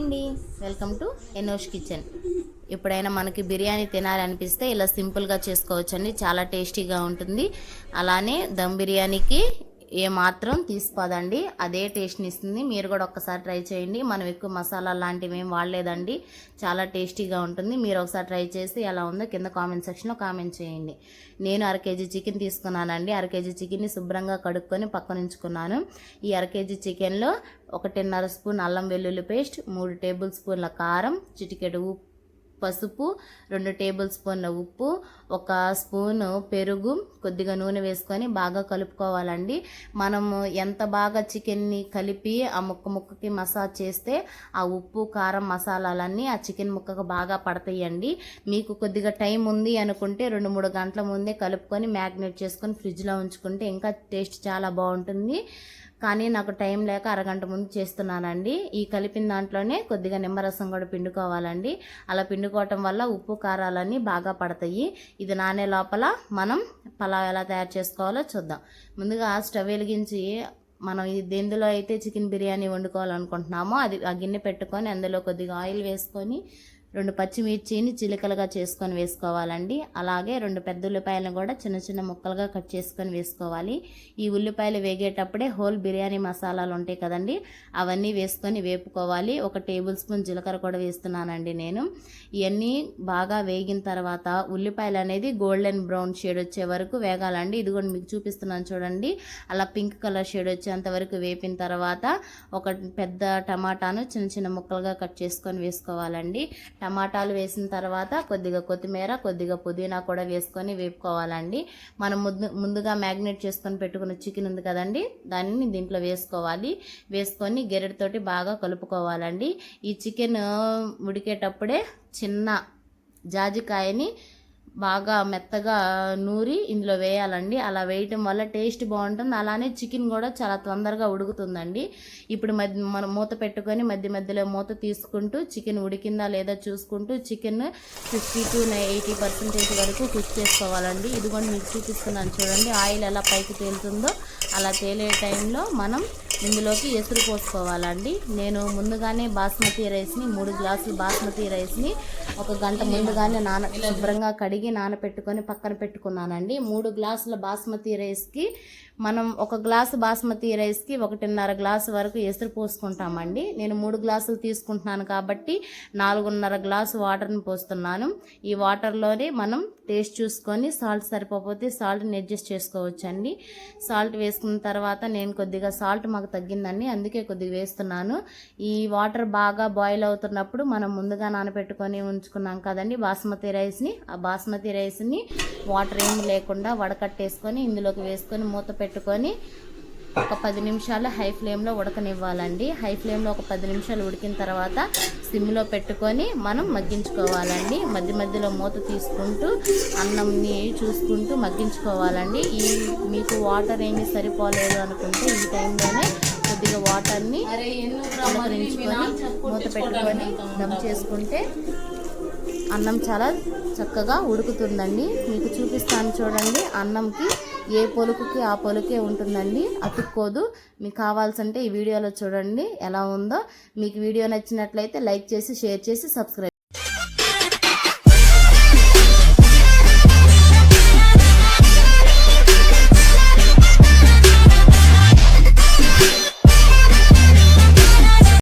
అండి, welcome to Enosh kitchen. ఎప్పుడైనా మనకి బిర్యానీ తినాలనిపిస్తే ఇలా సింపుల్గా చేసుకోవచ్చండి. చాలా టేస్టీగా ఉంటుంది. అలానే దమ్ బిర్యానీకి ఏమాత్రం తీసిపోదండి, అదే టేస్ట్ని ఇస్తుంది. మీరు కూడా ఒక్కసారి ట్రై చేయండి. మనం ఎక్కువ మసాలా లాంటివి ఏం వాడలేదండి, చాలా టేస్టీగా ఉంటుంది. మీరు ఒకసారి ట్రై చేసి ఎలా ఉందో కింద కామెంట్ సెక్షన్లో కామెంట్ చేయండి. నేను 1/2 కేజీ చికెన్ తీసుకున్నానండి. 1/2 కేజీ చికెన్ని శుభ్రంగా కడుక్కొని పక్కన ఉంచుకున్నాను. ఈ 1/2 కేజీ చికెన్లో 1.5 స్పూన్ అల్లం వెల్లుల్లి పేస్ట్, 3 టేబుల్ స్పూన్ల కారం, చిటికెడు పసుపు, 2 టేబుల్ స్పూన్ల ఉప్పు, 1 స్పూను పెరుగు, కొద్దిగా నూనె వేసుకొని బాగా కలుపుకోవాలండి. మనము ఎంత బాగా చికెన్ని కలిపి ఆ ముక్కకి మసాజ్ చేస్తే ఆ ఉప్పు కారం మసాలాలన్నీ ఆ చికెన్ ముక్కకు బాగా పడతాయండి. మీకు కొద్దిగా టైం ఉంది అనుకుంటే 2-3 గంటల ముందే కలుపుకొని మ్యాగ్నేట్ చేసుకొని ఫ్రిడ్జ్లో ఉంచుకుంటే ఇంకా టేస్ట్ చాలా బాగుంటుంది. కానీ నాకు టైం లేక అరగంట ముందు చేస్తున్నానండి. ఈ కలిపిన దాంట్లోనే కొద్దిగా నిమ్మరసం కూడా పిండుకోవాలండి. అలా పిండుకోవటం వల్ల ఉప్పు కారాలన్నీ బాగా పడతాయి. ఇది నానే లోపల మనం పలావ్ ఎలా తయారు చేసుకోవాలో చూద్దాం. ముందుగా స్టవ్ వెలిగించి మనం ఇది ఎందులో అయితే చికెన్ బిర్యానీ వండుకోవాలనుకుంటున్నామో అది ఆ గిన్నె పెట్టుకొని అందులో కొద్దిగా ఆయిల్ వేసుకొని 2 పచ్చిమిర్చిని చిలుకలుగా చేసుకొని వేసుకోవాలండి. అలాగే 2 పెద్ద ఉల్లిపాయలను కూడా చిన్న చిన్న ముక్కలుగా కట్ చేసుకొని వేసుకోవాలి. ఈ ఉల్లిపాయలు వేగేటప్పుడే హోల్ బిర్యానీ మసాలాలు ఉంటాయి కదండి, అవన్నీ వేసుకొని వేపుకోవాలి. 1 టేబుల్ స్పూన్ జీలకర్ర కూడా వేస్తున్నానండి నేను. ఇవన్నీ బాగా వేగిన తర్వాత ఉల్లిపాయలు అనేది గోల్డెన్ బ్రౌన్ షేడ్ వచ్చే వరకు వేగాలండి. ఇది కూడా మీకు చూపిస్తున్నాను చూడండి. అలా పింక్ కలర్ షేడ్ వచ్చేంత వరకు వేపిన తర్వాత 1 పెద్ద టమాటాను చిన్న చిన్న ముక్కలుగా కట్ చేసుకొని వేసుకోవాలండి. టమాటాలు వేసిన తర్వాత కొద్దిగా కొత్తిమీర, కొద్దిగా పుదీనా కూడా వేసుకొని వేపుకోవాలండి. మనం ముందుగా మ్యాగ్నేట్ చేసుకొని పెట్టుకున్న చికెన్ ఉంది కదండి, దానిని దీంట్లో వేసుకోవాలి. వేసుకొని గెరెడతోటి బాగా కలుపుకోవాలండి. ఈ చికెన్ ఉడికేటప్పుడే చిన్న జాజికాయని బాగా మెత్తగా నూరి ఇందులో వేయాలండి. అలా వేయటం వల్ల టేస్ట్ బాగుంటుంది. అలానే చికెన్ కూడా చాలా తొందరగా ఉడుకుతుందండి. ఇప్పుడు మనం మూత పెట్టుకొని మధ్య మధ్యలో మూత తీసుకుంటూ చికెన్ ఉడికిందా లేదా చూసుకుంటూ చికెన్ 50 to 80% వరకు కుక్ చేసుకోవాలండి. ఇది కూడా మీకు చూపిస్తున్నాను చూడండి. ఆయిల్ ఎలా పైకి తేలుతుందో అలా తేలే టైంలో మనం ఇందులోకి ఎసురు పోసుకోవాలండి. నేను ముందుగానే బాస్మతి రైస్ని 3 గ్లాసులు బాస్మతి రైస్ని 1 గంట ముందుగానే శుభ్రంగా కడిగి నానపెట్టుకొని పక్కన పెట్టుకున్నానండి. 3 గ్లాసుల బాస్మతి రైస్కి మనం 1 గ్లాసు బాస్మతి రైస్కి 1.5 గ్లాసు వరకు ఎసురు పోసుకుంటామండి. నేను 3 గ్లాసులు తీసుకుంటున్నాను కాబట్టి 4.5 గ్లాసు వాటర్ని పోస్తున్నాను. ఈ వాటర్లోనే మనం టేస్ట్ చూసుకొని సాల్ట్ సరిపోతే సాల్ట్ని అడ్జస్ట్ చేసుకోవచ్చండి. సాల్ట్ వేసుకున్న తర్వాత నేను కొద్దిగా సాల్ట్ మాకు తగ్గిందండి, అందుకే కొద్దిగా వేస్తున్నాను. ఈ వాటర్ బాగా బాయిల్ అవుతున్నప్పుడు మనం ముందుగా నానబెట్టుకొని ఉంచుకున్నాం కదండి బాస్మతి రైస్ని, ఆ బాస్మతి రైస్ని వాటర్ ఏమి లేకుండా వడకట్టేసుకొని ఇందులోకి వేసుకొని మూత పెట్టుకొని ఒక 10 నిమిషాలు హై ఫ్లేమ్లో ఉడకనివ్వాలండి. హై ఫ్లేమ్లో ఒక 10 నిమిషాలు ఉడికిన తర్వాత సిమ్లో పెట్టుకొని మనం మగ్గించుకోవాలండి. మధ్య మధ్యలో మూత తీసుకుంటూ అన్నంని చూసుకుంటూ మగ్గించుకోవాలండి. మీకు వాటర్ ఏమీ సరిపోలేదు అనుకుంటే ఈ టైంలోనే కొద్దిగా వాటర్ని చిలకరించుకొని మూత పెట్టుకొని దమ్ చేసుకుంటే అన్నం చాలా చక్కగా ఉడుకుతుందండి. మీకు చూపిస్తాను చూడండి. అన్నంకి ఏ పొలుకుకి ఆ పొలుకే ఉంటుందండి, అతుక్కోదు. మీకు కావాల్సింటే ఈ వీడియోలో చూడండి ఎలా ఉందో. మీకు వీడియో నచ్చినట్లయితే లైక్ చేసి, షేర్ చేసి, సబ్స్క్రైబ్